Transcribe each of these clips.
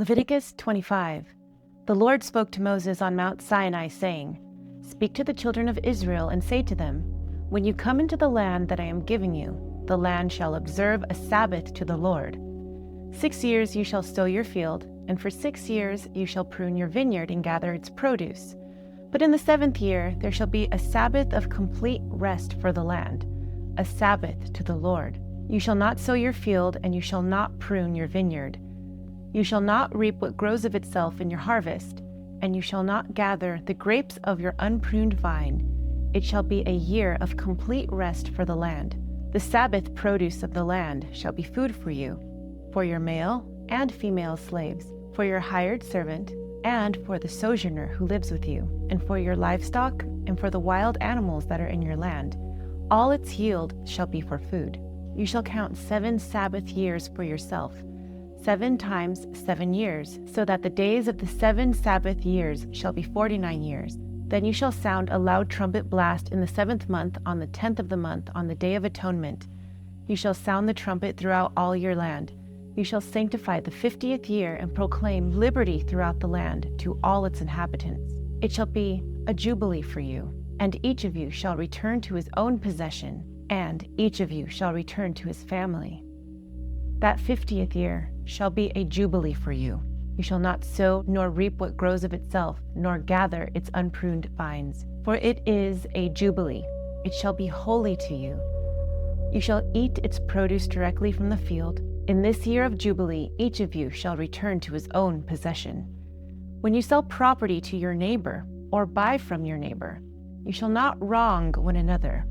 Leviticus 25. The Lord spoke to Moses on Mount Sinai, saying, "Speak to the children of Israel and say to them, when you come into the land that I am giving you, the land shall observe a Sabbath to the Lord. 6 years you shall sow your field, and for 6 years you shall prune your vineyard and gather its produce. But in the 7th year there shall be a Sabbath of complete rest for the land, a Sabbath to the Lord. You shall not sow your field, and you shall not prune your vineyard. You shall not reap what grows of itself in your harvest, and you shall not gather the grapes of your unpruned vine. It shall be a year of complete rest for the land. The Sabbath produce of the land shall be food for you, for your male and female slaves, for your hired servant, and for the sojourner who lives with you, and for your livestock, and for the wild animals that are in your land. All its yield shall be for food. You shall count 7 Sabbath years for yourself, 7 times 7 years, so that the days of the 7 Sabbath years shall be 49 years. Then you shall sound a loud trumpet blast in the 7th month on the 10th of the month on the Day of Atonement. You shall sound the trumpet throughout all your land. You shall sanctify the 50th year and proclaim liberty throughout the land to all its inhabitants. It shall be a jubilee for you, and each of you shall return to his own possession, and each of you shall return to his family. That 50th year shall be a jubilee for you. You shall not sow nor reap what grows of itself, nor gather its unpruned vines. For it is a jubilee. It shall be holy to you. You shall eat its produce directly from the field. In this year of jubilee, each of you shall return to his own possession. When you sell property to your neighbor, or buy from your neighbor, you shall not wrong one another.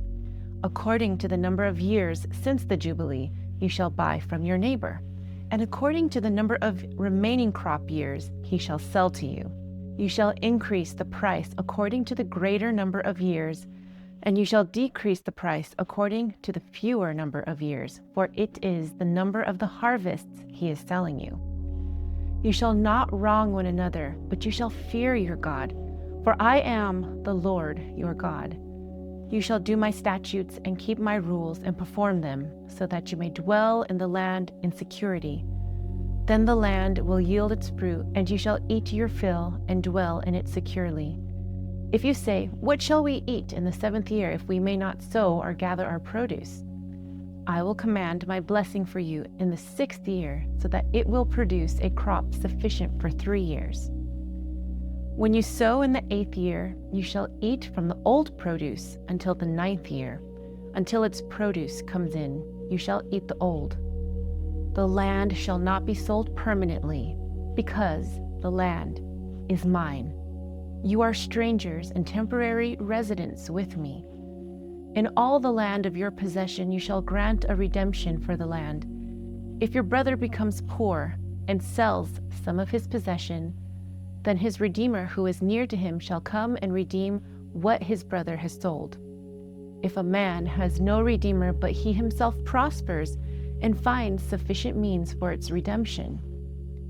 According to the number of years since the jubilee, you shall buy from your neighbor, and according to the number of remaining crop years he shall sell to you. You shall increase the price according to the greater number of years, and you shall decrease the price according to the fewer number of years, for it is the number of the harvests he is selling you. You shall not wrong one another, but you shall fear your God, for I am the Lord your God. You shall do my statutes and keep my rules and perform them, so that you may dwell in the land in security. Then the land will yield its fruit, and you shall eat your fill and dwell in it securely. If you say, "What shall we eat in the 7th year if we may not sow or gather our produce?" I will command my blessing for you in the 6th year, so that it will produce a crop sufficient for 3 years. When you sow in the 8th year, you shall eat from the old produce until the 9th year. Until its produce comes in, you shall eat the old. The land shall not be sold permanently, because the land is mine. You are strangers and temporary residents with me. In all the land of your possession you shall grant a redemption for the land. If your brother becomes poor and sells some of his possession, then his redeemer who is near to him shall come and redeem what his brother has sold. If a man has no redeemer but he himself prospers and finds sufficient means for its redemption,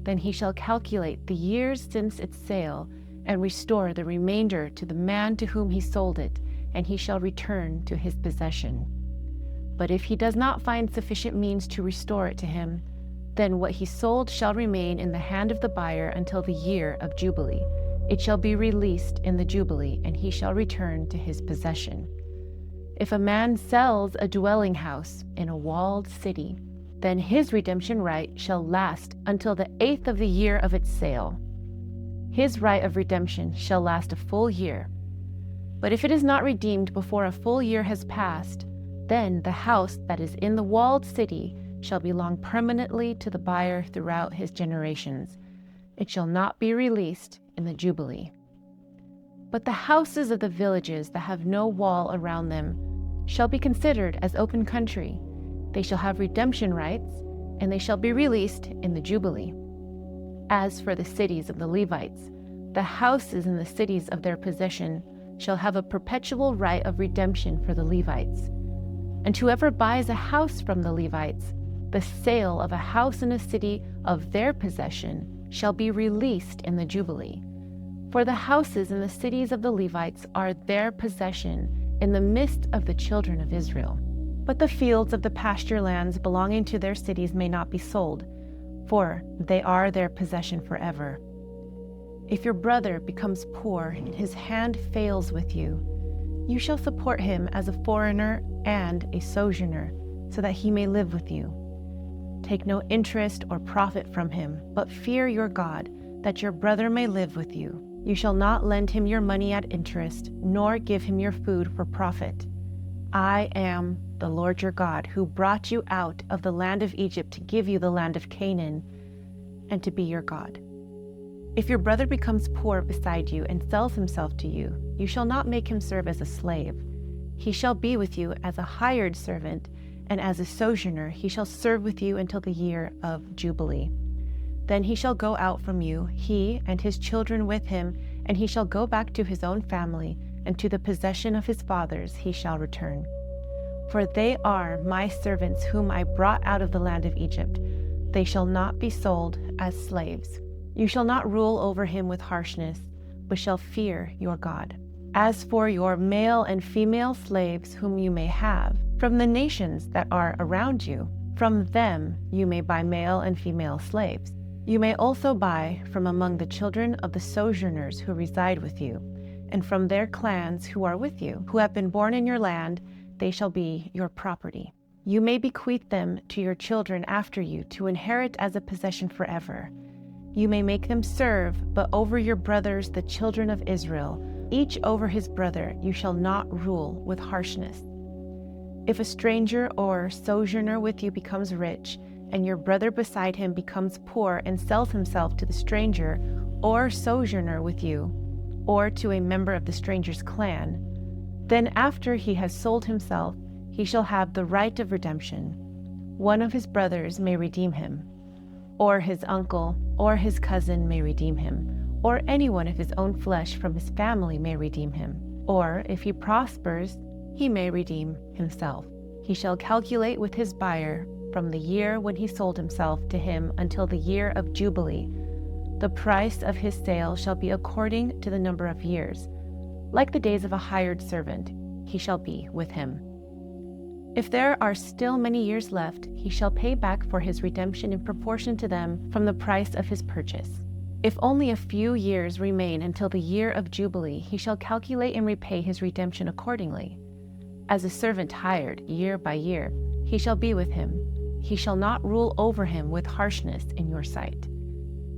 then he shall calculate the years since its sale and restore the remainder to the man to whom he sold it, and he shall return to his possession. But if he does not find sufficient means to restore it to him, then what he sold shall remain in the hand of the buyer until the year of Jubilee. It shall be released in the Jubilee, and he shall return to his possession. If a man sells a dwelling house in a walled city, then his redemption right shall last until the 8th of the year of its sale. His right of redemption shall last a full year. But if it is not redeemed before a full year has passed, then the house that is in the walled city shall belong permanently to the buyer throughout his generations. It shall not be released in the Jubilee. But the houses of the villages that have no wall around them shall be considered as open country. They shall have redemption rights, and they shall be released in the Jubilee. As for the cities of the Levites, the houses in the cities of their possession shall have a perpetual right of redemption for the Levites. And whoever buys a house from the Levites, the sale of a house in a city of their possession shall be released in the Jubilee. For the houses in the cities of the Levites are their possession in the midst of the children of Israel. But the fields of the pasture lands belonging to their cities may not be sold, for they are their possession forever. If your brother becomes poor and his hand fails with you, you shall support him as a foreigner and a sojourner, so that he may live with you. Take no interest or profit from him, but fear your God, that your brother may live with you. You shall not lend him your money at interest, nor give him your food for profit. I am the Lord your God, who brought you out of the land of Egypt to give you the land of Canaan, and to be your God. If your brother becomes poor beside you and sells himself to you, you shall not make him serve as a slave. He shall be with you as a hired servant, and as a sojourner he shall serve with you until the year of Jubilee. Then he shall go out from you, he and his children with him, and he shall go back to his own family, and to the possession of his fathers he shall return. For they are my servants whom I brought out of the land of Egypt. They shall not be sold as slaves. You shall not rule over him with harshness, but shall fear your God. As for your male and female slaves whom you may have, from the nations that are around you, from them you may buy male and female slaves. You may also buy from among the children of the sojourners who reside with you, and from their clans who are with you, who have been born in your land. They shall be your property. You may bequeath them to your children after you to inherit as a possession forever. You may make them serve, but over your brothers, the children of Israel, each over his brother, you shall not rule with harshness. If a stranger or sojourner with you becomes rich, and your brother beside him becomes poor and sells himself to the stranger or sojourner with you, or to a member of the stranger's clan, then after he has sold himself, he shall have the right of redemption. One of his brothers may redeem him, or his uncle or his cousin may redeem him, or anyone of his own flesh from his family may redeem him. Or if he prospers, he may redeem himself. He shall calculate with his buyer from the year when he sold himself to him until the year of Jubilee. The price of his sale shall be according to the number of years. Like the days of a hired servant, he shall be with him. If there are still many years left, he shall pay back for his redemption in proportion to them from the price of his purchase. If only a few years remain until the year of Jubilee, he shall calculate and repay his redemption accordingly. As a servant hired year by year, he shall be with him. He shall not rule over him with harshness in your sight.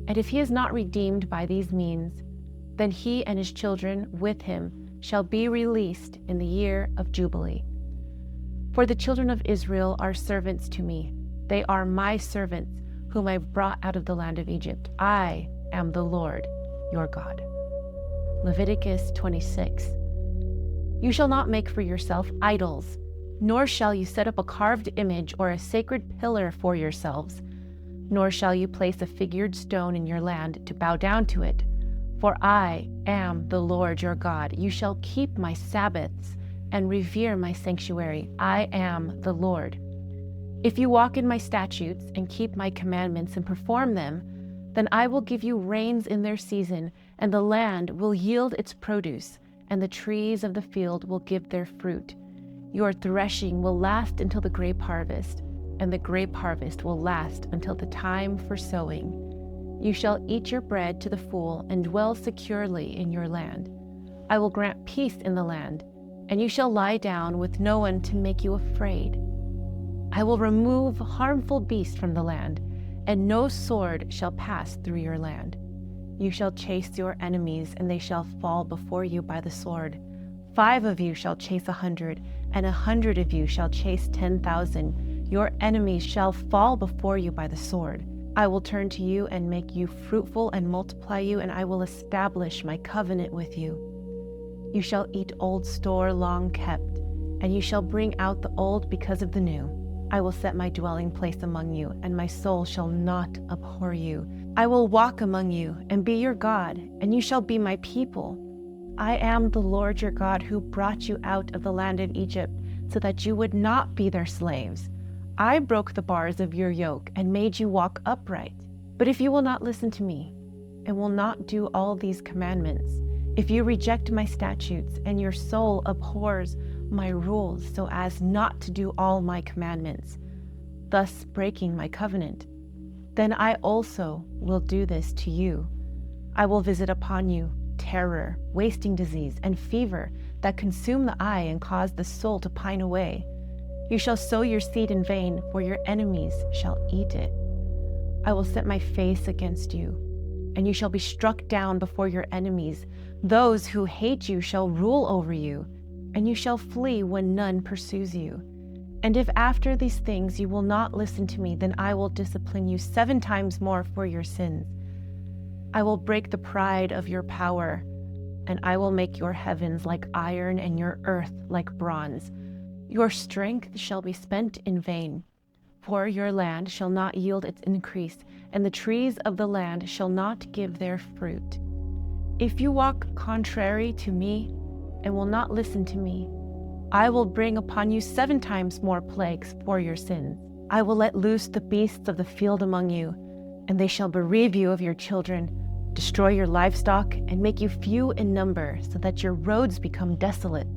And if he is not redeemed by these means, then he and his children with him shall be released in the year of Jubilee. For the children of Israel are servants to me. They are my servants, whom I brought out of the land of Egypt. I am the Lord, your God. Leviticus 26. You shall not make for yourself idols, nor shall you set up a carved image or a sacred pillar for yourselves, nor shall you place a figured stone in your land to bow down to it. For I am the Lord your God. You shall keep my Sabbaths and revere my sanctuary. I am the Lord. If you walk in my statutes and keep my commandments and perform them, then I will give you rains in their season, and the land will yield its produce, and the trees of the field will give their fruit. Your threshing will last until the grape harvest, and the grape harvest will last until the time for sowing. You shall eat your bread to the full and dwell securely in your land. I will grant peace in the land, and you shall lie down with no one to make you afraid. I will remove harmful beasts from the land, and no sword shall pass through your land. You shall chase your enemies, and they shall fall before you by the sword. 5 of you shall chase 100, and 100 of you shall chase 10,000. Your enemies shall fall before you by the sword. I will turn to you and make you fruitful and multiply you, and I will establish my covenant with you. You shall eat old store long kept, and you shall bring out the old because of the new. I will set my dwelling place among you, and my soul shall not abhor you. I will walk among you and be your God, and you shall be my people. I am the Lord your God, who brought you out of the land of Egypt, so that you would not be their slaves. I broke the bars of your yoke and made you walk upright. But if you will not listen to me, and will not do all these commandments, if you reject my statutes, and your soul abhors my rules so as not to do all my commandments, thus breaking my covenant, then I also will do this to you. I will visit upon you terror, wasting disease, and fever that consume the eye and cause the soul to pine away. You shall sow your seed in vain, for your enemies shall eat it. I will set my face against you, and you shall be struck down before your enemies. Those who hate you shall rule over you, and you shall flee when none pursues you. And if after these things you will not listen to me, then I will discipline you 7 times more for your sins. I will break the pride of your power, and I will make your heavens like iron and your earth like bronze. Your strength shall be spent in vain, for your land shall not yield its increase, and the trees of the land shall not give their fruit. If you walk contrary to me and will not listen to me, I will bring upon you 7 times more plagues for your sins. I will let loose the beasts of the field among you, and they shall bereave you of your children, destroy your livestock, and make you few in number, so that your roads become desolate.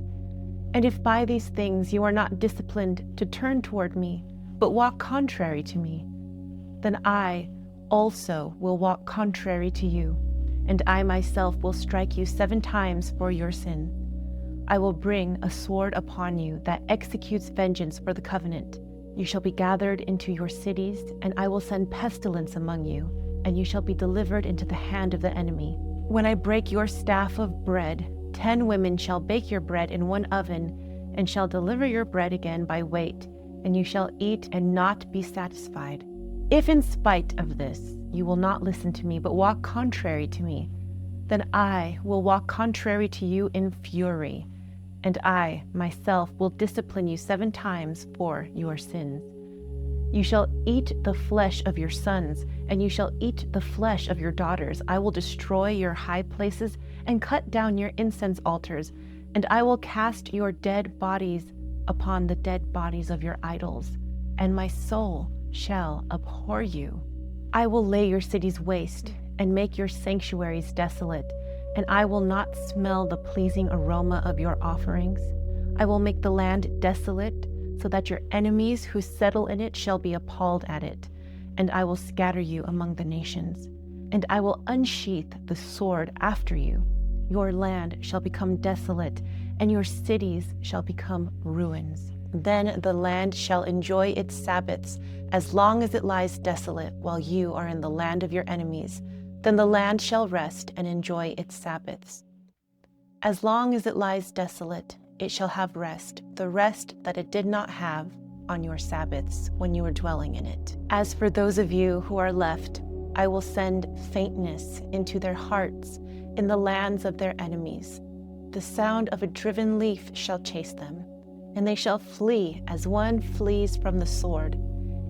And if by these things you are not disciplined to turn toward me, but walk contrary to me, then I also will walk contrary to you, and I myself will strike you 7 times for your sin. I will bring a sword upon you that executes vengeance for the covenant. You shall be gathered into your cities, and I will send pestilence among you, and you shall be delivered into the hand of the enemy. When I break your staff of bread, 10 women shall bake your bread in one oven, and shall deliver your bread again by weight, and you shall eat and not be satisfied. If in spite of this you will not listen to me, but walk contrary to me, then I will walk contrary to you in fury, and I myself will discipline you 7 times for your sins. You shall eat the flesh of your sons, and you shall eat the flesh of your daughters. I will destroy your high places and cut down your incense altars, and I will cast your dead bodies upon the dead bodies of your idols, and my soul shall abhor you. I will lay your cities waste and make your sanctuaries desolate, and I will not smell the pleasing aroma of your offerings. I will make the land desolate, so that your enemies who settle in it shall be appalled at it, and I will scatter you among the nations, and I will unsheath the sword after you. Your land shall become desolate, and your cities shall become ruins. Then the land shall enjoy its Sabbaths as long as it lies desolate while you are in the land of your enemies. Then the land shall rest and enjoy its Sabbaths. As long as it lies desolate, it shall have rest, the rest that it did not have on your Sabbaths when you were dwelling in it. As for those of you who are left, I will send faintness into their hearts in the lands of their enemies. The sound of a driven leaf shall chase them, and they shall flee as one flees from the sword,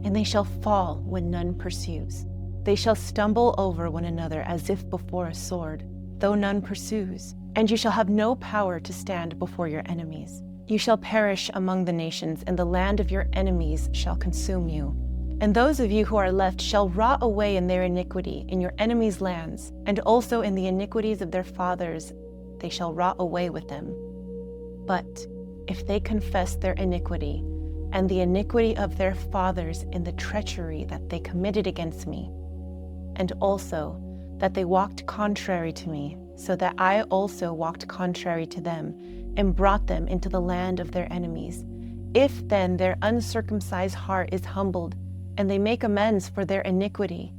and they shall fall when none pursues. They shall stumble over one another as if before a sword, though none pursues, and you shall have no power to stand before your enemies. You shall perish among the nations, and the land of your enemies shall consume you. And those of you who are left shall rot away in their iniquity in your enemies' lands, and also in the iniquities of their fathers they shall rot away with them. But if they confess their iniquity, and the iniquity of their fathers in the treachery that they committed against me, and also that they walked contrary to me, so that I also walked contrary to them, and brought them into the land of their enemies. If then their uncircumcised heart is humbled, and they make amends for their iniquity,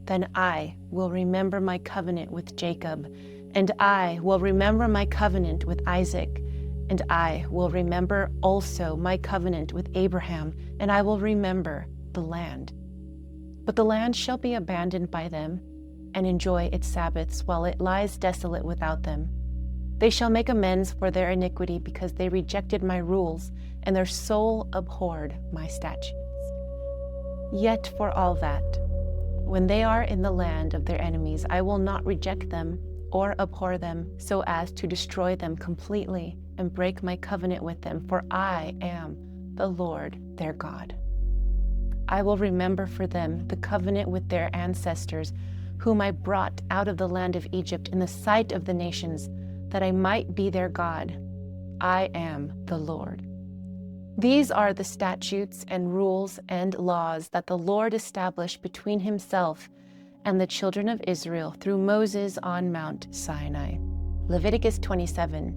then I will remember my covenant with Jacob, and I will remember my covenant with Isaac, and I will remember also my covenant with Abraham, and I will remember the land. But the land shall be abandoned by them, and enjoy its Sabbaths while it lies desolate without them. They shall make amends for their iniquity because they rejected my rules, and their soul abhorred my statutes. Yet for all that, when they are in the land of their enemies, I will not reject them or abhor them so as to destroy them completely and break my covenant with them, for I am the Lord their God. I will remember for them the covenant with their ancestors, whom I brought out of the land of Egypt in the sight of the nations, that I might be their God. I am the Lord. These are the statutes and rules and laws that the Lord established between himself and the children of Israel through Moses on Mount Sinai. Leviticus 27.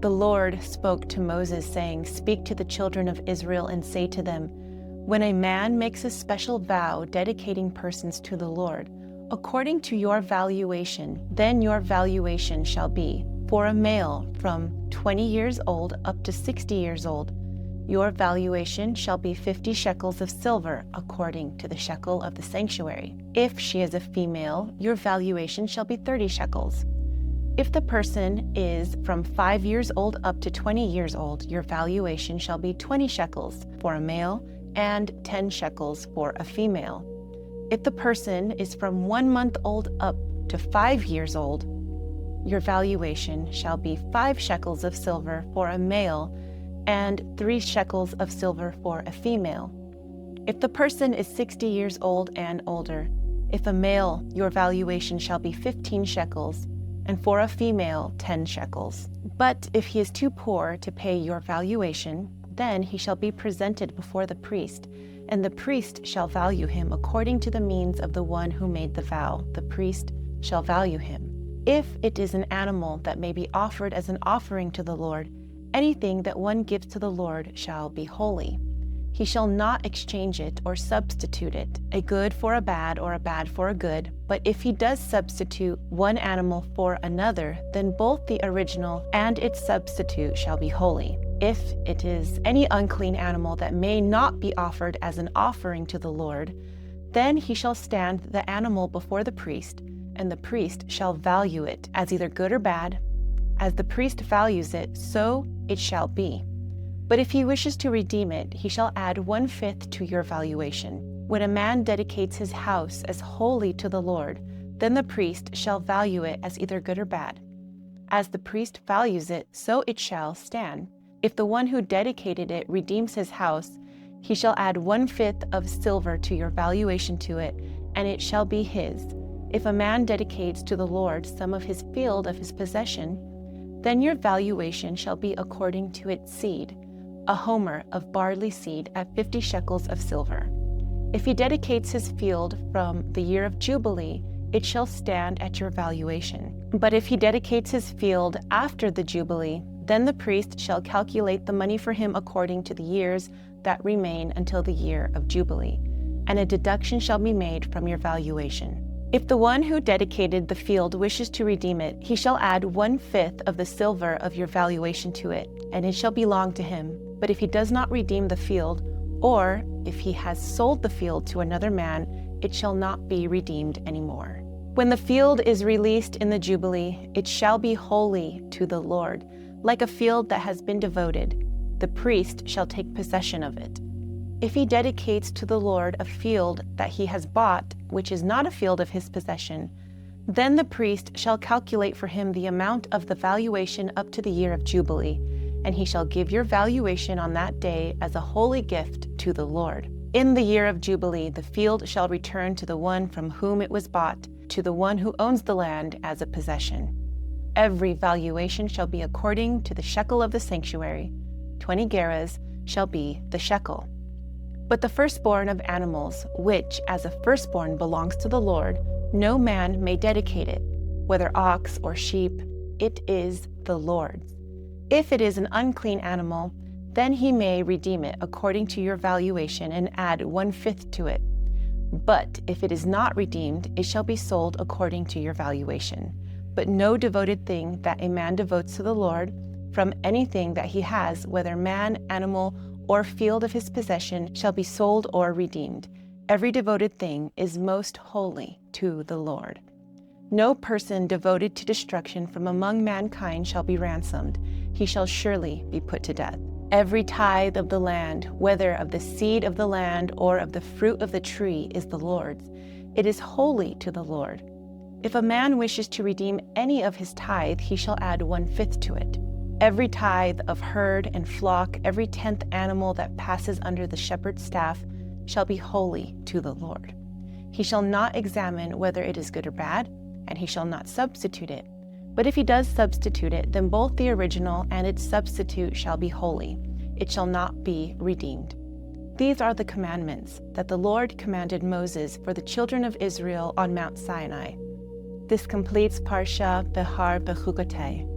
The Lord spoke to Moses, saying, "Speak to the children of Israel and say to them, when a man makes a special vow dedicating persons to the Lord, according to your valuation, then your valuation shall be, for a male from 20 years old up to 60 years old, your valuation shall be 50 shekels of silver, according to the shekel of the sanctuary. If she is a female, your valuation shall be 30 shekels. If the person is from 5 years old up to 20 years old, your valuation shall be 20 shekels for a male and 10 shekels for a female. If the person is from 1 month old up to 5 years old, your valuation shall be 5 shekels of silver for a male and 3 shekels of silver for a female. If the person is 60 years old and older, if a male, your valuation shall be 15 shekels, and for a female 10 shekels. But if he is too poor to pay your valuation, then he shall be presented before the priest, and the priest shall value him according to the means of the one who made the vow. The priest shall value him. If it is an animal that may be offered as an offering to the Lord, anything that one gives to the Lord shall be holy. He shall not exchange it or substitute it, a good for a bad or a bad for a good. But if he does substitute one animal for another, then both the original and its substitute shall be holy. If it is any unclean animal that may not be offered as an offering to the Lord, then he shall stand the animal before the priest, and the priest shall value it as either good or bad. As the priest values it, so it shall be. But if he wishes to redeem it, he shall add 1/5 to your valuation. When a man dedicates his house as holy to the Lord, then the priest shall value it as either good or bad. As the priest values it, so it shall stand. If the one who dedicated it redeems his house, he shall add 1/5 of silver to your valuation to it, and it shall be his. If a man dedicates to the Lord some of his field of his possession, then your valuation shall be according to its seed, a homer of barley seed at 50 shekels of silver. If he dedicates his field from the Year of Jubilee, it shall stand at your valuation. But if he dedicates his field after the Jubilee, then the priest shall calculate the money for him according to the years that remain until the Year of Jubilee, and a deduction shall be made from your valuation. If the one who dedicated the field wishes to redeem it, he shall add 1/5 of the silver of your valuation to it, and it shall belong to him. But if he does not redeem the field, or if he has sold the field to another man, it shall not be redeemed anymore. When the field is released in the Jubilee, it shall be holy to the Lord, like a field that has been devoted. The priest shall take possession of it. If he dedicates to the Lord a field that he has bought, which is not a field of his possession, then the priest shall calculate for him the amount of the valuation up to the Year of Jubilee, and he shall give your valuation on that day as a holy gift to the Lord. In the Year of Jubilee, the field shall return to the one from whom it was bought, to the one who owns the land as a possession. Every valuation shall be according to the shekel of the sanctuary. 20 gerahs shall be the shekel. But the firstborn of animals, which as a firstborn belongs to the Lord, no man may dedicate it, whether ox or sheep, it is the Lord's. If it is an unclean animal, then he may redeem it according to your valuation and add 1/5 to it. But if it is not redeemed, it shall be sold according to your valuation. But no devoted thing that a man devotes to the Lord, from anything that he has, whether man, animal, or field of his possession, shall be sold or redeemed. Every devoted thing is most holy to the Lord. No person devoted to destruction from among mankind shall be ransomed. He shall surely be put to death. Every tithe of the land, whether of the seed of the land or of the fruit of the tree, is the Lord's. It is holy to the Lord. If a man wishes to redeem any of his tithe, he shall add 1/5 to it. Every tithe of herd and flock, every 10th animal that passes under the shepherd's staff, shall be holy to the Lord. He shall not examine whether it is good or bad, and he shall not substitute it. But if he does substitute it, then both the original and its substitute shall be holy. it shall not be redeemed. These are the commandments that the Lord commanded Moses for the children of Israel on Mount Sinai. This completes Parashat Behar-Bechukotai.